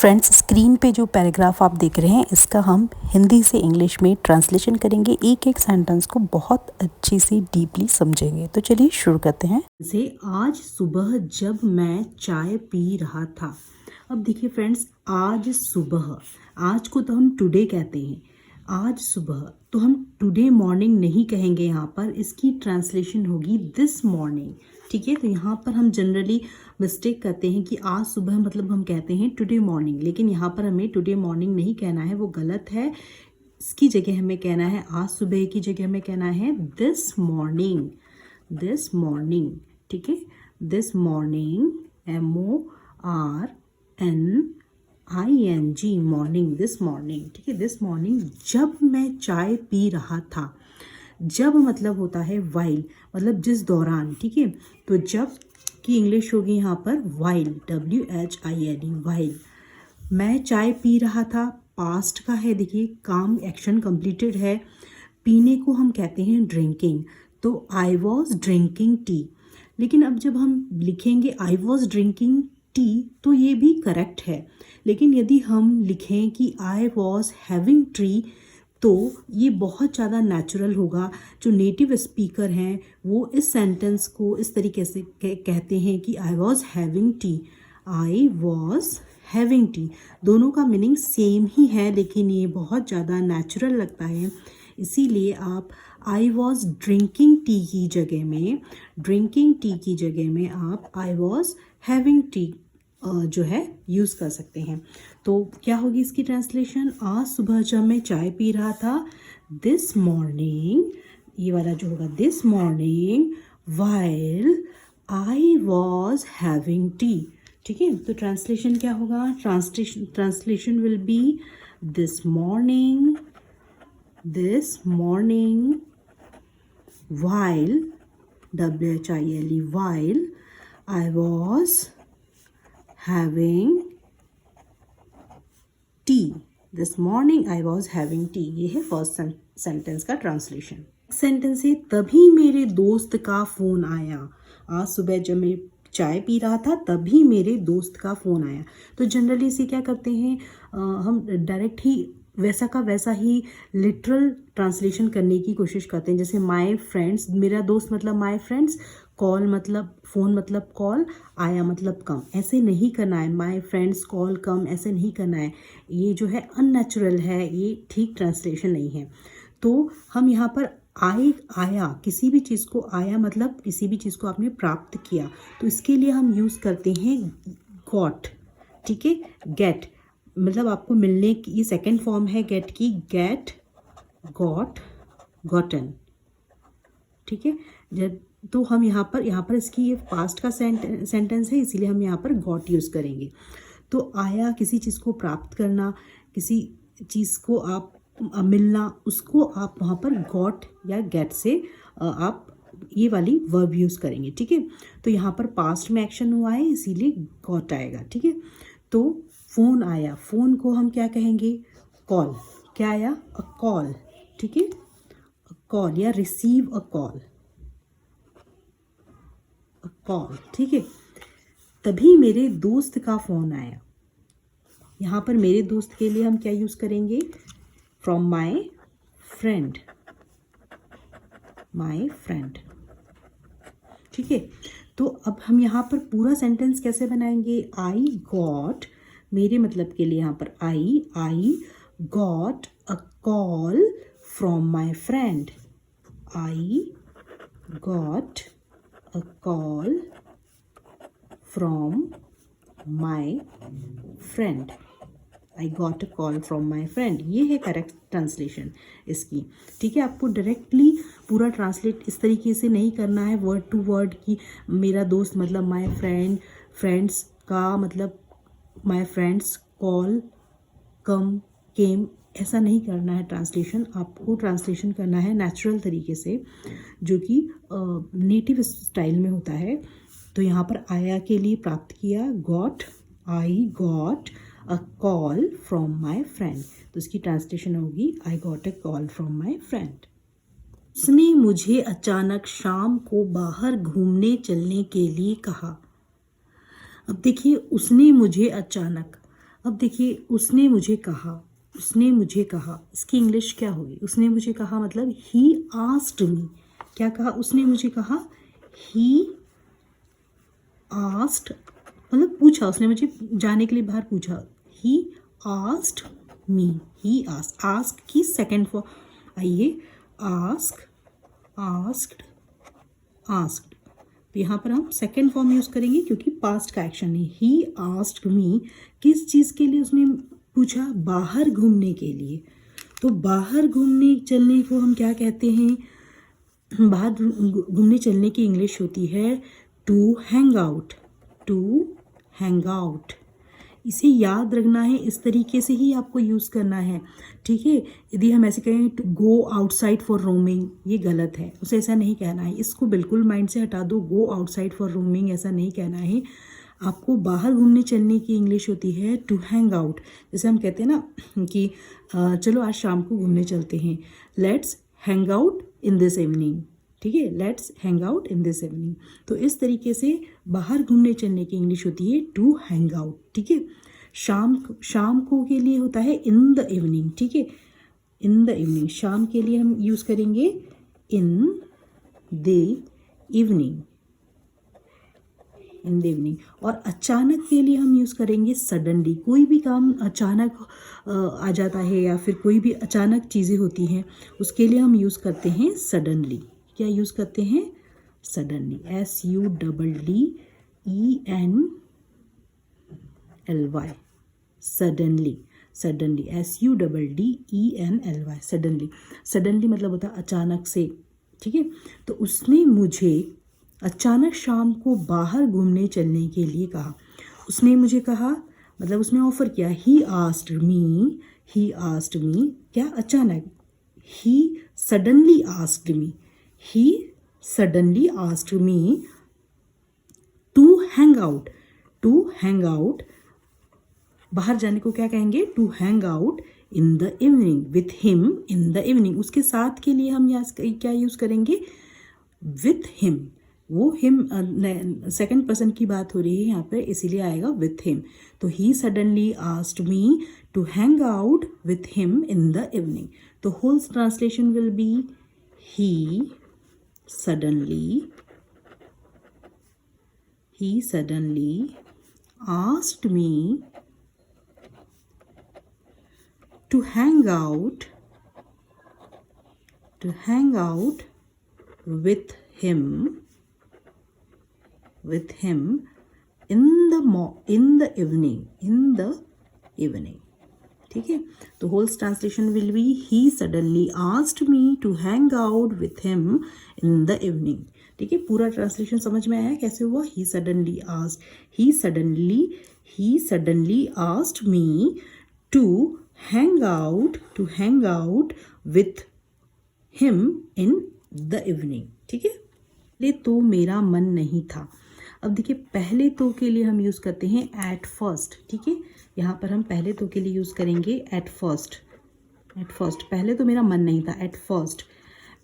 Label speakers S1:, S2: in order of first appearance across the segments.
S1: Friends, screen पे जो paragraph आप देख रहे हैं इसका हम हिंदी से इंग्लिश में ट्रांसलेशन करेंगे। एक एक सेंटेंस को बहुत अच्छी सी डीपली समझेंगे। तो चलिए शुरू करते हैं।
S2: से आज सुबह जब मैं चाय पी रहा था। अब देखिए फ्रेंड्स, आज सुबह, आज को तो हम टुडे कहते हैं। आज सुबह तो हम टुडे मॉर्निंग नहीं कहेंगे, यहाँ पर इसकी ट्रांसलेशन होगी दिस मॉर्निंग। ठीक है, तो यहाँ पर हम जनरली मिस्टेक करते हैं कि आज सुबह मतलब हम कहते हैं टुडे मॉर्निंग, लेकिन यहाँ पर हमें टुडे मॉर्निंग नहीं कहना है, वो गलत है। इसकी जगह हमें कहना है, आज सुबह की जगह हमें कहना है दिस मॉर्निंग, दिस मॉर्निंग। ठीक है, this morning, MORNING, morning, this morning. ठीक है, दिस मॉर्निंग जब मैं चाय पी रहा था। जब मतलब होता है वाइल, मतलब जिस दौरान। ठीक है, तो जब की इंग्लिश होगी यहाँ पर वाइल, WHILE, वाइल। मैं चाय पी रहा था, पास्ट का है। देखिए, काम एक्शन कंप्लीटेड है। पीने को हम कहते हैं ड्रिंकिंग, तो आई वॉज ड्रिंकिंग टी। लेकिन अब जब हम लिखेंगे आई वॉज ड्रिंकिंग टी तो ये भी करेक्ट है, लेकिन यदि हम लिखें कि आई वॉज हैविंग टी तो ये बहुत ज़्यादा नेचुरल होगा। जो नेटिव स्पीकर हैं वो इस सेंटेंस को इस तरीके से कहते हैं कि I was having T, I was having T. दोनों का मीनिंग सेम ही है, लेकिन ये बहुत ज़्यादा नेचुरल लगता है, इसीलिए आप आई वॉज ड्रिंकिंग टी की जगह में, ड्रिंकिंग टी की जगह में आप आई वॉज हैविंग टी जो है यूज़ कर सकते हैं। तो क्या होगी इसकी ट्रांसलेशन? आज सुबह जब मैं चाय पी रहा था, दिस मॉर्निंग, ये वाला जो होगा this morning while I was having T. ठीक है, तो ट्रांसलेशन क्या होगा? Translation will B this morning while, WHILE, while I was having tea. This morning I was having tea. ये है फर्स्ट सेंटेंस का ट्रांसलेशन। सेंटेंस है, तभी मेरे दोस्त का फोन आया। आज सुबह जब मैं चाय पी रहा था तभी मेरे दोस्त का फ़ोन आया। तो जनरली इसे क्या करते हैं, हम डायरेक्ट ही वैसा का वैसा ही लिटरल ट्रांसलेशन करने की कोशिश करते हैं। जैसे माय फ्रेंड्स, मेरा दोस्त मतलब माय फ्रेंड्स, कॉल मतलब फ़ोन मतलब कॉल, आया मतलब कम। ऐसे नहीं करना है, माय फ्रेंड्स कॉल कम ऐसे नहीं करना है। ये जो है अननेचुरल है, ये ठीक ट्रांसलेशन नहीं है। तो हम यहाँ पर आया, किसी भी चीज़ को आया मतलब किसी भी चीज़ को आपने प्राप्त किया, तो इसके लिए हम यूज़ करते हैं गॉट। ठीक है, गेट मतलब आपको मिलने की, ये सेकंड फॉर्म है गेट की, गेट, गॉट, गॉटन। ठीक है, जब तो हम यहाँ पर इसकी ये पास्ट का सेंटेंस है, इसीलिए हम यहाँ पर गॉट यूज़ करेंगे। तो आया, किसी चीज़ को प्राप्त करना, किसी चीज़ को आप मिलना, उसको आप वहाँ पर गॉट या गेट से आप ये वाली वर्ब यूज़ करेंगे। ठीक है, तो यहाँ पर पास्ट में एक्शन हुआ है इसीलिए गॉट आएगा। ठीक है, तो फ़ोन आया, फ़ोन को हम क्या कहेंगे? कॉल। क्या आया? A call. ठीक है, अ कॉल या receive a call, a call. ठीक है, तभी मेरे दोस्त का फ़ोन आया। यहाँ पर मेरे दोस्त के लिए हम क्या यूज़ करेंगे? From my friend, my friend. ठीक है, तो अब हम यहाँ पर पूरा सेंटेंस कैसे बनाएंगे? आई गॉट, मेरे मतलब के लिए यहाँ पर I got a call from my friend, I got a call from my friend, I got a call from my friend. ये है करेक्ट ट्रांसलेशन इसकी। ठीक है, आपको डायरेक्टली पूरा ट्रांसलेट इस तरीके से नहीं करना है वर्ड टू वर्ड की मेरा दोस्त मतलब माई फ्रेंड, फ्रेंड्स का मतलब माई फ्रेंड्स, कॉल, कम, केम, ऐसा नहीं करना है ट्रांसलेशन। आपको ट्रांसलेशन करना है नेचुरल तरीके से, जो कि नेटिव स्टाइल में होता है। तो यहाँ पर आया के लिए प्राप्त किया got, I got a call from my friend, तो इसकी ट्रांसलेशन होगी I got a call from my friend. उसने मुझे अचानक शाम को बाहर घूमने चलने के लिए कहा। अब देखिए, उसने मुझे अचानक, अब देखिए, उसने मुझे कहा, उसने मुझे कहा, इसकी इंग्लिश क्या होगी? उसने मुझे कहा मतलब ही आस्क्ड मी। क्या कहा? उसने मुझे कहा, ही आस्क्ड मतलब पूछा, उसने मुझे जाने के लिए बाहर पूछा। He asked me, he asked, ask की सेकंड फॉर्म आइए, आस्क, आस्क्ड, आस्क्ड। तो यहाँ पर हम सेकंड फॉर्म यूज़ करेंगे क्योंकि पास्ट का एक्शन है। ही आस्क्ड मी, किस चीज़ के लिए उसने पूछा? बाहर घूमने के लिए। तो बाहर घूमने चलने को हम क्या कहते हैं? बाहर घूमने चलने की इंग्लिश होती है to hang out, to hang out. इसे याद रखना है, इस तरीके से ही आपको यूज़ करना है, ठीक है। यदि हम ऐसे कहें to go outside for roaming, ये गलत है, उसे ऐसा नहीं कहना है, इसको बिल्कुल माइंड से हटा दो। गो आउटसाइड फॉर रोमिंग ऐसा नहीं कहना है आपको। बाहर घूमने चलने की इंग्लिश होती है टू हैंग आउट। जैसे हम कहते हैं ना कि चलो आज शाम को घूमने चलते हैं, let's hang out in this evening, ठीक है, let's hang out in this evening. तो इस तरीके से बाहर घूमने चलने की इंग्लिश होती है टू हैंग आउट, ठीक है। शाम को के लिए होता है इन द इवनिंग, ठीक है, इन द इवनिंग। शाम के लिए हम यूज़ करेंगे इन the evening, in the evening. और अचानक के लिए हम यूज़ करेंगे सडनली। कोई भी काम अचानक आ जाता है या फिर कोई भी अचानक चीज़ें होती हैं, उसके लिए हम यूज़ करते हैं सडनली। क्या यूज़ करते हैं? Suddenly, SUDDENLY, suddenly, suddenly, SUDDENLY, suddenly. Suddenly मतलब होता है अचानक से, ठीक है। तो उसने मुझे अचानक शाम को बाहर घूमने चलने के लिए कहा। उसने मुझे कहा मतलब उसने ऑफर किया। He asked me, he asked me, क्या? अचानक। He suddenly asked me, he suddenly asked me to hang out, to hang out. बाहर जाने को क्या कहेंगे? To hang out in the evening with him in the evening. उसके साथ के लिए हम यहाँ क्या यूज़ करेंगे? With him. वो हिम सेकंड पर्सन की बात हो रही है यहाँ पर, इसीलिए आएगा विथ हिम। तो he suddenly asked me to hang out with him in the evening. तो whole translation will be he suddenly asked me to hang out with him in the evening, ठीक है। तो whole translation will be he suddenly asked me to hang out with him in the evening, ठीक है। पूरा translation समझ में आया कैसे हुआ? He suddenly asked me to hang out with him in the evening, ठीक है। पहले तो मेरा मन नहीं था। अब देखिए, पहले तो के लिए हम यूज़ करते हैं एट फर्स्ट, ठीक है। यहाँ पर हम पहले तो के लिए यूज़ करेंगे एट फर्स्ट। पहले तो मेरा मन नहीं था, एट फर्स्ट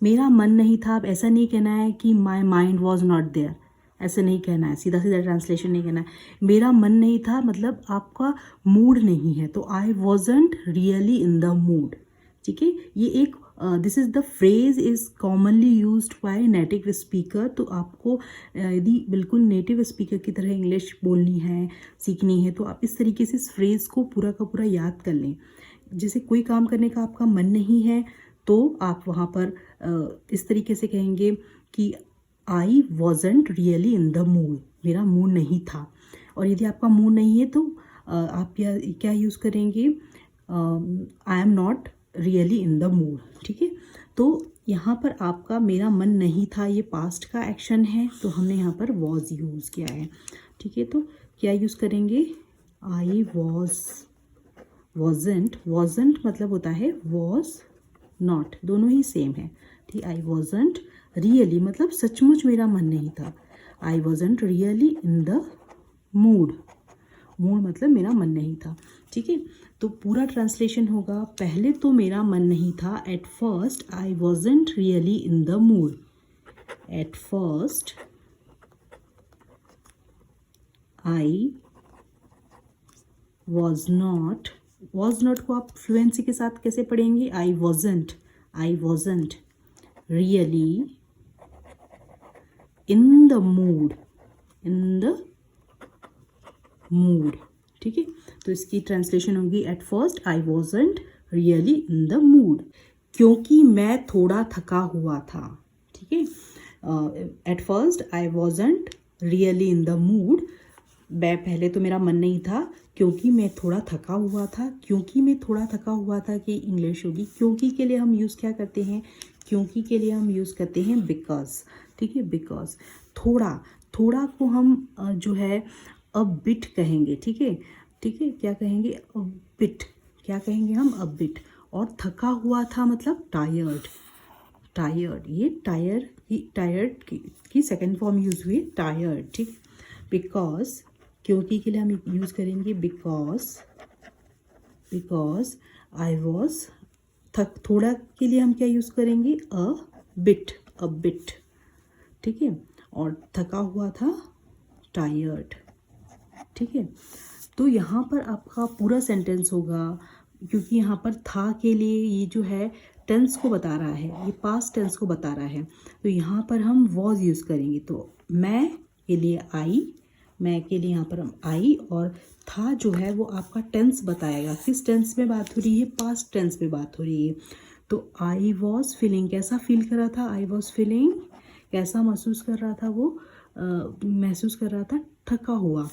S2: मेरा मन नहीं था। अब ऐसा नहीं कहना है कि my mind was not there, ऐसे नहीं कहना है, सीधा ट्रांसलेशन नहीं कहना है। मेरा मन नहीं था मतलब आपका मूड नहीं है, तो आई wasn't really in the mood, ठीक है। ये एक this is the phrase is commonly used by native speaker. तो आपको यदि बिल्कुल नेटिव स्पीकर की तरह इंग्लिश बोलनी है, सीखनी है, तो आप इस तरीके से इस फ्रेज़ को पूरा का पूरा याद कर लें। जैसे कोई काम करने का आपका मन नहीं है तो आप वहाँ पर इस तरीके से कहेंगे कि आई wasn't really in the mood, मेरा मूड नहीं था। और यदि आपका मूड नहीं है तो आप क्या यूज़ करेंगे? I am not really in the mood, ठीक है। तो यहाँ पर आपका मेरा मन नहीं था, ये पास्ट का एक्शन है, तो हमने यहाँ पर वॉज यूज़ किया है, ठीक है। तो क्या यूज़ करेंगे? आई वॉजंट मतलब होता है वॉज नॉट, दोनों ही सेम है, ठीक। आई वॉजंट रियली मतलब सचमुच मेरा मन नहीं था। आई wasn't really in the mood मतलब मेरा मन नहीं था, ठीक है। तो पूरा ट्रांसलेशन होगा, पहले तो मेरा मन नहीं था, at first I wasn't really in the mood, at first I was not को आप फ्लुएंसी के साथ कैसे पढ़ेंगे? I wasn't really in the mood, ठीक है। तो इसकी ट्रांसलेशन होगी at first I wasn't really in the mood, क्योंकि मैं थोड़ा थका हुआ था, ठीक है। At first I wasn't really in the mood, पहले तो मेरा मन नहीं था, क्योंकि मैं थोड़ा थका हुआ था। क्योंकि मैं थोड़ा थका हुआ था कि इंग्लिश होगी, क्योंकि के लिए हम यूज़ क्या करते हैं? क्योंकि के लिए हम यूज़ करते हैं बिकॉज, ठीक है। बिकॉज थोड़ा को हम जो है अ बिट कहेंगे, ठीक है, ठीक है। क्या कहेंगे? A bit. क्या कहेंगे हम? A bit. और थका हुआ था मतलब टायर्ड, ये टायर्ड की सेकेंड फॉर्म यूज़ हुई टायर्ड, ठीक। बिकॉज, क्योंकि के लिए हम यूज़ करेंगे बिकॉज आई वॉज, थोड़ा के लिए हम क्या यूज़ करेंगे? अ बिट, ठीक है। और थका हुआ था टायर्ड, ठीक है। तो यहाँ पर आपका पूरा सेंटेंस होगा, क्योंकि यहाँ पर था के लिए ये जो है टेंस को बता रहा है, ये पास्ट टेंस को बता रहा है, तो यहाँ पर हम वॉज यूज़ करेंगे। तो मैं के लिए आई, मैं के लिए यहाँ पर हम आई, और था जो है वो आपका टेंस बताएगा, किस टेंस में बात हो रही है? पास्ट टेंस में बात हो रही है। तो आई वॉज फीलिंग, कैसा फील कर रहा था? आई वॉज फीलिंग, कैसा महसूस कर रहा था वो? महसूस कर रहा था थका हुआ।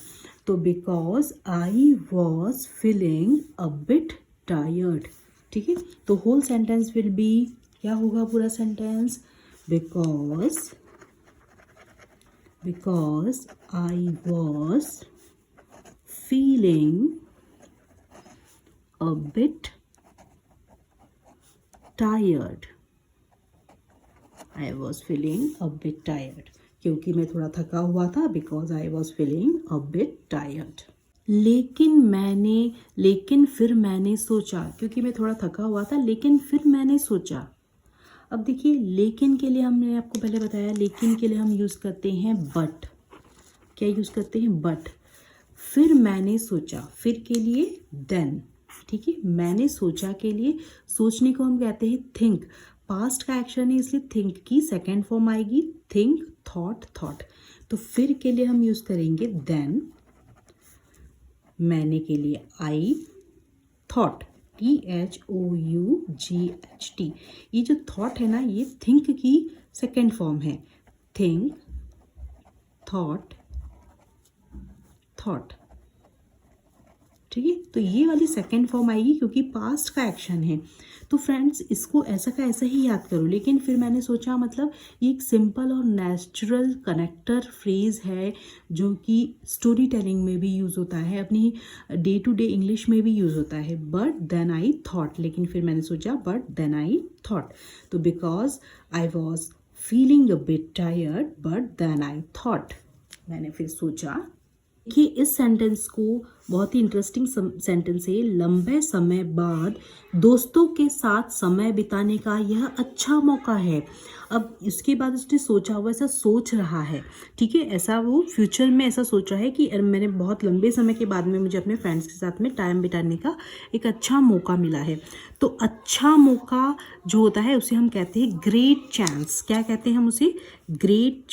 S2: तो because I was feeling a bit tired, ठीक है। तो होल सेंटेंस विल बी, क्या होगा पूरा sentence? Because I was feeling a bit tired, I was feeling a bit tired, क्योंकि मैं थोड़ा थका हुआ था। Because I was feeling a bit tired. लेकिन फिर मैंने सोचा, क्योंकि मैं थोड़ा थका हुआ था, लेकिन फिर मैंने सोचा। अब देखिए, लेकिन के लिए हमने आपको पहले बताया, लेकिन के लिए हम यूज़ करते हैं बट। क्या यूज़ करते हैं? बट। फिर मैंने सोचा, फिर के लिए देन, ठीक है। मैंने सोचा के लिए, सोचने को हम कहते हैं थिंक, पास्ट का एक्शन है इसलिए थिंक की सेकेंड फॉर्म आएगी थिंक, थॉट। तो फिर के लिए हम यूज़ करेंगे देन, मैंने के लिए आई, थॉट, THOUGHT। ये जो थॉट है ना, ये थिंक की सेकेंड फॉर्म है, थिंक, थॉट, ठीक है। तो ये वाली सेकेंड फॉर्म आएगी क्योंकि पास्ट का एक्शन है। तो फ्रेंड्स, इसको ऐसा का ऐसा ही याद करो। लेकिन फिर मैंने सोचा, मतलब ये एक सिंपल और नेचुरल कनेक्टर फ्रेज है, जो कि स्टोरी टेलिंग में भी यूज़ होता है, अपनी डे टू डे इंग्लिश में भी यूज़ होता है। बट देन आई थॉट, लेकिन फिर मैंने सोचा, बट देन आई थॉट। तो because I was feeling a bit tired but then I thought, मैंने फिर सोचा। कि इस सेंटेंस को बहुत ही इंटरेस्टिंग सेंटेंस है। लंबे समय बाद दोस्तों के साथ समय बिताने का यह अच्छा मौका है। अब इसके बाद उसने सोचा, वो ऐसा सोच रहा है, ठीक है। ऐसा वो फ्यूचर में ऐसा सोच रहा है कि मैंने बहुत लंबे समय के बाद में मुझे अपने फ्रेंड्स के साथ में टाइम बिताने का एक अच्छा मौका मिला है। तो अच्छा मौका जो होता है उसे हम कहते हैं ग्रेट चांस। क्या कहते हैं हम उसे? ग्रेट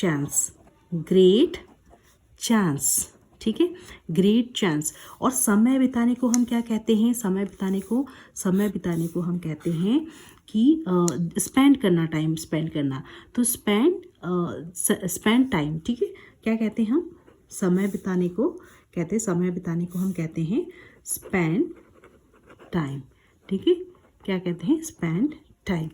S2: चांस, ठीक है। Great chance. और समय बिताने को हम क्या कहते हैं? समय बिताने को हम कहते हैं कि स्पेंड करना, टाइम स्पेंड करना। तो स्पेंड टाइम, ठीक है। क्या कहते हैं हम? समय बिताने को हम कहते हैं स्पेंड टाइम, ठीक है। क्या कहते हैं? Spend time.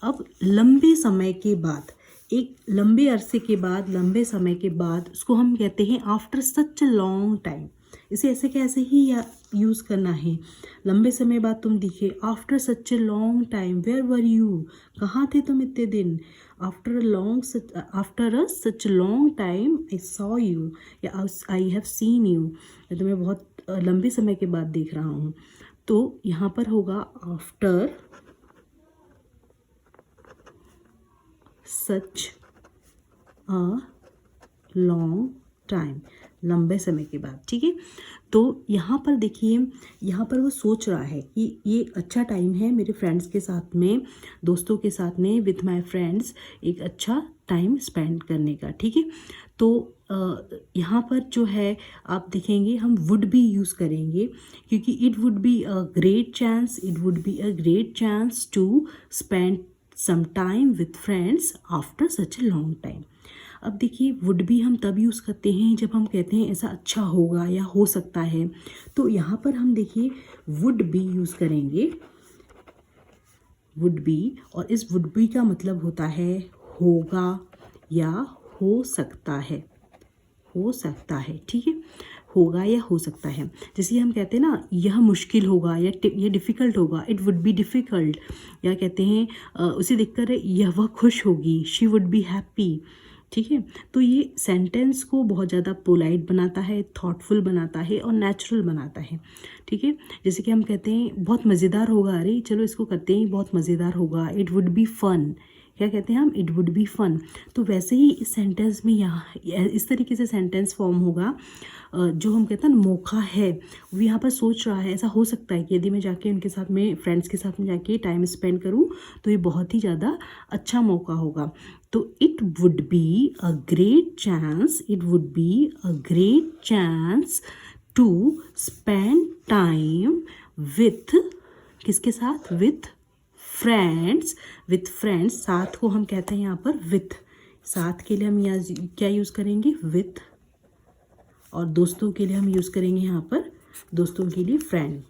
S2: अब लंबे समय के बाद, एक लंबे अरसे के बाद, लंबे समय के बाद, उसको हम कहते हैं after such a long time. इसे ऐसे कैसे ही यूज़ करना है? लंबे समय बाद तुम दिखे, after such a long time where were you, कहाँ थे तुम इतने दिन? After a such long time I saw you, या आई हैव सीन यू, मैं तुम्हें बहुत लंबे समय के बाद देख रहा हूँ। तो यहाँ पर होगा after such a long time. लंबे समय के बाद, ठीक है। तो यहाँ पर देखिए, यहाँ पर वो सोच रहा है कि ये अच्छा टाइम है मेरे फ्रेंड्स के साथ में, दोस्तों के साथ में, विथ माय फ्रेंड्स एक अच्छा टाइम स्पेंड करने का, ठीक है। तो यहाँ पर जो है आप देखेंगे हम वुड बी यूज़ करेंगे, क्योंकि it would be a great chance, it would be a great chance to spend some time with friends after such a long time. अब देखिए वुड भी हम तब यूज़ करते हैं जब हम कहते हैं ऐसा अच्छा होगा या हो सकता है। तो यहाँ पर हम देखिए वुड बी यूज़ करेंगे, वुड बी, और इस वुड बी का मतलब होता है होगा या हो सकता है, हो सकता है, ठीक है, होगा या हो सकता है। जैसे हम कहते हैं ना यह मुश्किल होगा या यह डिफ़िकल्ट होगा, इट वुड बी डिफ़िकल्ट, या कहते हैं उसे देखकर यह वह खुश होगी, शी वुड बी हैप्पी, ठीक है। तो ये सेंटेंस को बहुत ज़्यादा पोलाइट बनाता है, थॉटफुल बनाता है और नेचुरल बनाता है, ठीक है। जैसे कि हम कहते हैं बहुत मज़ेदार होगा, अरे चलो इसको करते हैं, बहुत मज़ेदार होगा, इट वुड बी फन, क्या कहते हैं हम, इट वुड बी फन। तो वैसे ही इस सेंटेंस में यहाँ इस तरीके से सेंटेंस फॉर्म होगा, जो हम कहते हैं ना मौका है, वो यहाँ पर सोच रहा है ऐसा हो सकता है कि यदि मैं जाके उनके साथ में फ्रेंड्स के साथ में जाके टाइम स्पेंड करूँ तो ये बहुत ही ज़्यादा अच्छा मौका होगा। तो it would be a great chance, it would be a great chance to spend time with, किसके साथ, विथ फ्रेंड्स, विथ फ्रेंड्स, साथ को हम कहते हैं यहाँ पर विथ, साथ के लिए हम यहाँ क्या यूज़ करेंगे, विथ, और दोस्तों के लिए हम यूज़ करेंगे यहाँ पर, दोस्तों के लिए फ्रेंड,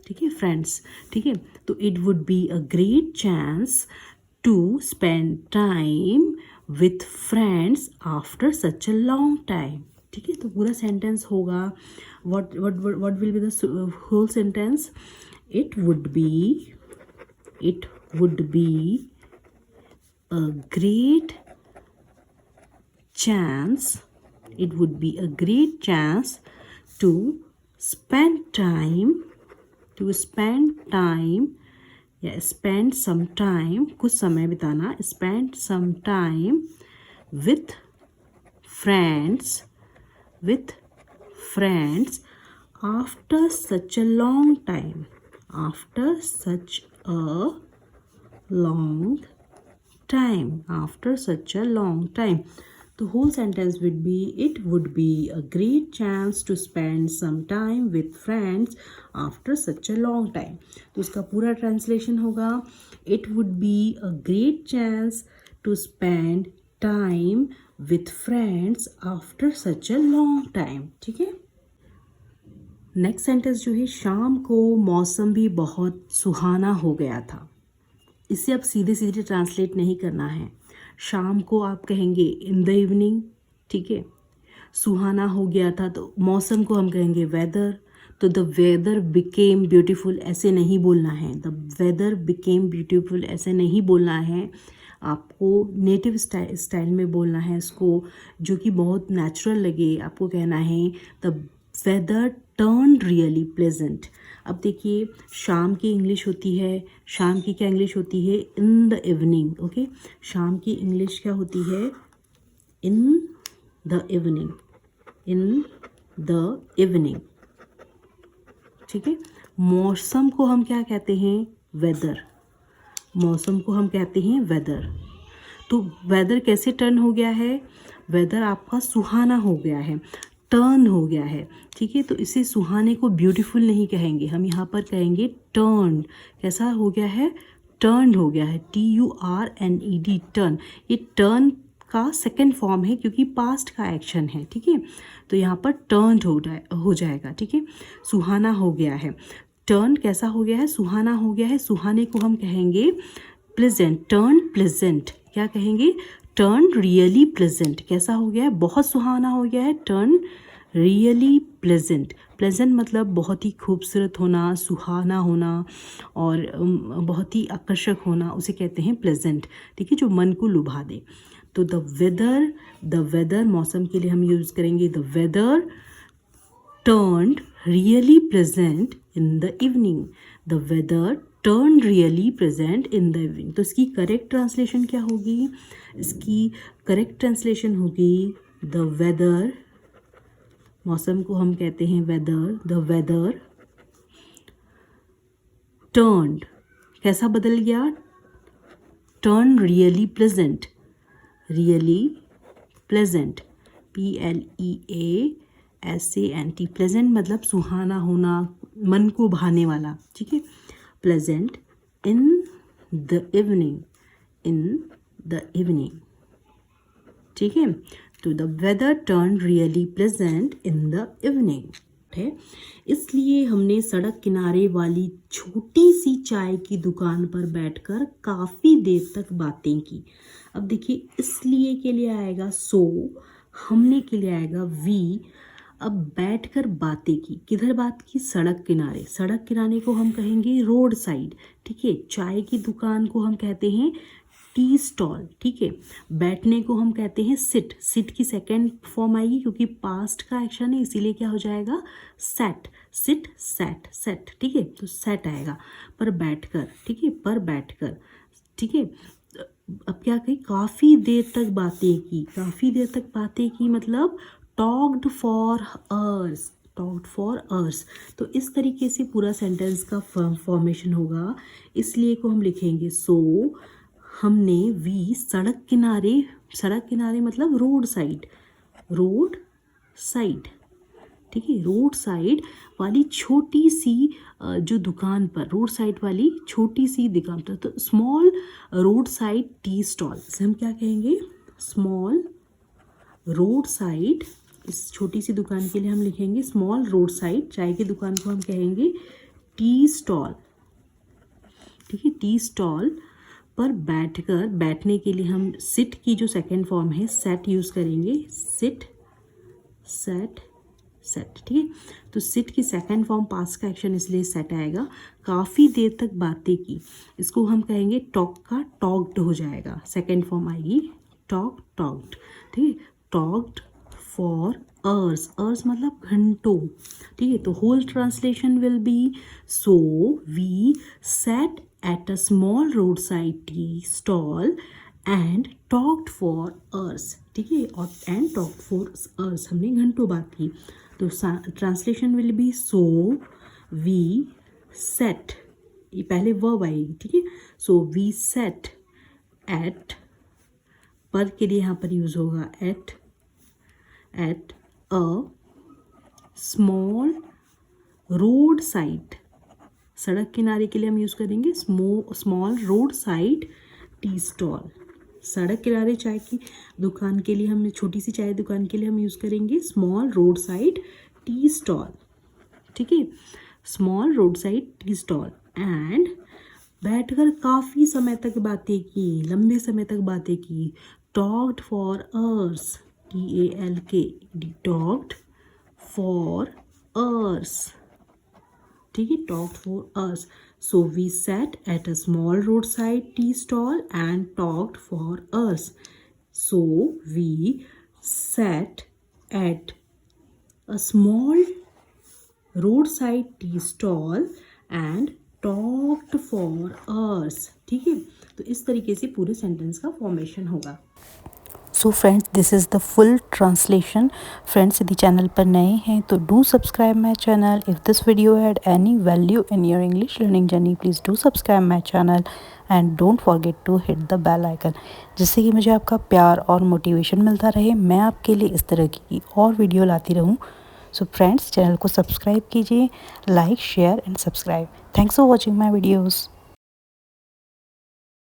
S2: ठीक है, फ्रेंड्स, ठीक है। तो it would be a great chance to spend time with friends after such a long time, ठीक है। तो पूरा सेंटेंस होगा, what will be the whole sentence, it would be a great chance, it would be a great chance to spend time, या spend some time, कुछ समय बिताना, spend some time with friends after such a long time, after such a long time, after such a long time. The whole sentence would be, it would be a great chance to spend some time with friends after such a long time. तो उसका पूरा translation होगा, it would be a great chance to spend time with friends after such a long time, ठीक है। Next sentence जो है, शाम को मौसम भी बहुत सुहाना हो गया था। इसे अब सीधे सीधे ट्रांसलेट नहीं करना है, शाम को आप कहेंगे इन द इवनिंग, ठीक है। सुहाना हो गया था तो मौसम को हम कहेंगे वेदर, तो द वेदर बिकेम ब्यूटीफुल ऐसे नहीं बोलना है, द वेदर बिकेम ब्यूटीफुल ऐसे नहीं बोलना है, आपको नेटिव स्टाइल में बोलना है इसको, जो कि बहुत नेचुरल लगे। आपको कहना है the weather turn really pleasant. अब देखिए शाम की इंग्लिश होती है, शाम की क्या इंग्लिश होती है, इन द इवनिंग, ओके। शाम की इंग्लिश क्या होती है, इन the evening, in the evening, ठीक है। मौसम को हम क्या कहते हैं, वेदर, मौसम को हम कहते हैं वेदर। तो वेदर कैसे टर्न हो गया है, वेदर आपका सुहाना हो गया है, टर्न हो गया है, ठीक है। तो इसे सुहाने को ब्यूटीफुल नहीं कहेंगे, हम यहाँ पर कहेंगे टर्न, कैसा हो गया है, टर्न हो गया है, TURNED, टर्न। ये टर्न का सेकेंड फॉर्म है क्योंकि पास्ट का एक्शन है, ठीक है। तो यहाँ पर टर्न हो जाएगा, ठीक है। सुहाना हो गया है, टर्न कैसा हो गया है, सुहाना हो गया है। सुहाने को हम कहेंगे प्लेजेंट, टर्न प्लेजेंट, क्या कहेंगे, टर्न रियली प्लेजेंट, कैसा हो गया है, बहुत सुहाना हो गया है, टर्न रियली प्लेजेंट। प्लेजेंट मतलब बहुत ही खूबसूरत होना, सुहाना होना और बहुत ही आकर्षक होना, उसे कहते हैं प्लेजेंट, ठीक है, जो मन को लुभा दे। तो द वेदर मौसम के लिए हम यूज़ करेंगे the weather turned really pleasant in the evening, the weather turned really pleasant in the evening। तो इसकी करेक्ट ट्रांसलेशन क्या होगी, इसकी करेक्ट ट्रांसलेशन होगी द वेदर, मौसम को हम कहते हैं वेदर, द वेदर टर्न्ड, कैसा बदल गया, turn really pleasant, really pleasant, PLEASANT, pleasant मतलब सुहाना होना, मन को भाने वाला, ठीक है, pleasant in the evening, in the evening, ठीक है। तो the weather turn really pleasant in the evening है। इसलिए हमने सड़क किनारे वाली छोटी सी चाय की दुकान पर बैठकर काफ़ी देर तक बातें की। अब देखिए, इसलिए के लिए आएगा सो, हमने के लिए आएगा वी। अब बैठकर बातें की, किधर बात की, सड़क किनारे, सड़क किनारे को हम कहेंगे रोड साइड, ठीक है। चाय की दुकान को हम कहते हैं टी स्टॉल, ठीक है। बैठने को हम कहते हैं सिट, सिट की सेकंड फॉर्म आएगी क्योंकि पास्ट का एक्शन है, इसीलिए क्या हो जाएगा, सैट, सिट सैट, सेट, ठीक है, तो सेट आएगा। पर बैठकर, ठीक है, पर बैठकर, ठीक है। अब क्या कही, काफ़ी देर तक बातें की, काफ़ी देर तक बातें की मतलब talked for hours, talked for hours. तो इस तरीके से पूरा सेंटेंस का फॉर्मेशन होगा। इसलिए को हम लिखेंगे सो हमने वी सड़क किनारे, सड़क किनारे मतलब रोड साइड, रोड साइड, ठीक है, रोड साइड वाली छोटी सी जो दुकान पर, रोड साइड वाली छोटी सी दुकान पर, तो small road side tea stall, इसे हम क्या कहेंगे, स्मॉल रोड साइड, इस छोटी सी दुकान के लिए हम लिखेंगे स्मॉल रोड साइड, चाय की दुकान को हम कहेंगे टी स्टॉल, ठीक है, टी स्टॉल पर बैठकर, बैठने के लिए हम सिट की जो सेकंड फॉर्म है सेट यूज़ करेंगे, सिट, सेट, सेट, ठीक है। तो सिट की सेकंड फॉर्म पास्ट का एक्शन, इसलिए सेट आएगा। काफ़ी देर तक बातें की, इसको हम कहेंगे टॉक का टॉक्ड हो जाएगा, सेकंड फॉर्म आएगी टॉक, टॉक्ड, ठीक है। टॉक्ड फॉर आवर्स, आवर्स मतलब घंटों, ठीक है। तो whole translation will be so we sat at a small roadside tea stall and talked for hours, ठीक है, और and talked for hours, हमने घंटों बात की। तो translation will be so we sat, ये पहले वर्ब आएगी, ठीक है। सो वी सेट एट, पर के लिए यहाँ पर यूज होगा at, at a small road side, सड़क किनारे के लिए हम यूज़ करेंगे small road side tea stall, सड़क किनारे चाय की दुकान के लिए हम, छोटी सी चाय दुकान के लिए हम यूज़ करेंगे small road side tea stall, ठीक है, small road side tea stall. And बैठकर काफ़ी समय तक बातें की, लंबे समय तक बातें की, talked for hours, TALK, talked for hours, ठीक है, talked for hours. So we sat at a small road side tea stall and talked for hours. So we sat at a small road side tea stall and talked for hours, ठीक है। तो इस तरीके से पूरे sentence का formation होगा।
S1: So friends, this is the full translation. Friends, यदि चैनल पर नए हैं तो do subscribe my channel. If this video had any value in your English learning journey, please do subscribe my channel and don't forget to hit the bell icon, जिससे कि मुझे आपका प्यार और मोटिवेशन मिलता रहे, मैं आपके लिए इस तरह की और वीडियो लाती रहूँ। सो फ्रेंड्स, चैनल को सब्सक्राइब कीजिए, like, share and subscribe. Thanks for watching my videos.